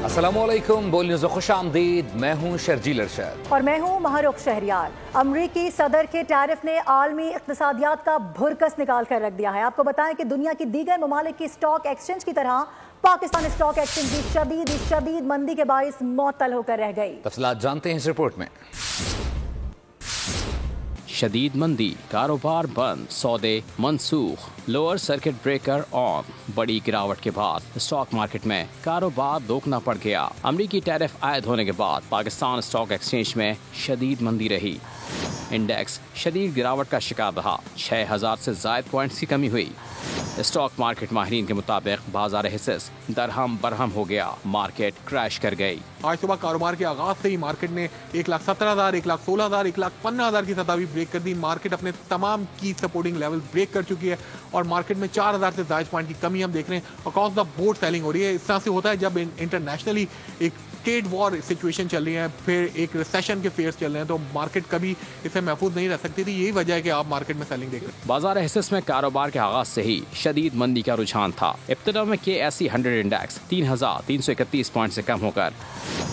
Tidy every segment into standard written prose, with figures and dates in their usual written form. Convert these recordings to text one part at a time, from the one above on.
السلام علیکم، بول نیوز خوش آمدید۔ میں ہوں شرجیل ارشاد اور میں ہوں مہرخ شہریار۔ امریکی صدر کے ٹیرف نے عالمی اقتصادیات کا بھرکس نکال کر رکھ دیا ہے۔ آپ کو بتائیں کہ دنیا کی دیگر ممالک کی سٹاک ایکسچینج کی طرح پاکستان سٹاک ایکسچینج بھی شدید مندی کے باعث معطل ہو کر رہ گئی۔ تفصیلات جانتے ہیں اس رپورٹ میں۔ شدید مندی، کاروبار بند، سودے منسوخ، لوور سرکٹ بریکر آن۔ بڑی گراوٹ کے بعد اسٹاک مارکیٹ میں کاروبار دوگنا پڑ گیا۔ امریکی ٹیرف عائد ہونے کے بعد پاکستان اسٹاک ایکسچینج میں شدید مندی رہی۔ انڈیکس شدید گراوٹ کا شکار رہا، 6000 سے زائد پوائنٹس کی کمی ہوئی۔ اسٹاک مارکیٹ ماہرین کے مطابق بازار حصص درہم برہم ہو گیا، مارکیٹ کریش کر گئی۔ آج صبح کاروبار کے آغاز سے ہی مارکیٹ نے 1,17,000، 1,16,000، 1,15,000 کی سطح بھی بریک کر دی۔ مارکیٹ اپنے تمام کی سپورٹنگ لیول بریک کر چکی ہے اور مارکیٹ میں 4000 سے زائد پوائنٹ کی کمی ہم دیکھ رہے ہیں۔ اکراس دا بورڈ سیلنگ ہو رہی ہے۔ اس طرح سے ہوتا ہے جب انٹرنیشنلی ایک ٹریڈ وار سچویشن چل رہی ہے، پھر ایک ریسیشن کے فیئرز چل رہے ہیں، تو مارکیٹ کبھی اسے محفوظ نہیں رہ سکتی تھی۔ یہی وجہ ہے کہ آپ مارکیٹ میں سیلنگ دیکھ رہے ہیں۔ بازار حصص میں کاروبار کے آغاز سے ہی شدید مندی کا رجحان تھا۔ ابتدا میں KSE 100 انڈیکس 3331 پوائنٹ سے کم ہو کر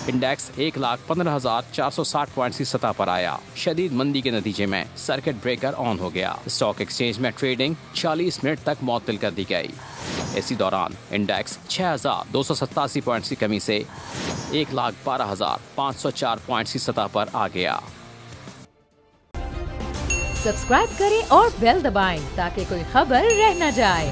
انڈیکس 1,15,460 پوائنٹس کی سطح پر آیا۔ شدید مندی کے نتیجے میں سرکٹ بریکر آن ہو گیا۔ اسٹاک ایکسچینج میں ٹریڈنگ 40 منٹ تک معطل کر دی گئی۔ اسی دوران انڈیکس 6,287 پوائنٹس کی کمی سے 1,12,504 پوائنٹس کی سطح پر آ گیا۔ سبسکرائب کریں اور بیل دبائیں تاکہ کوئی خبر رہ نہ جائے۔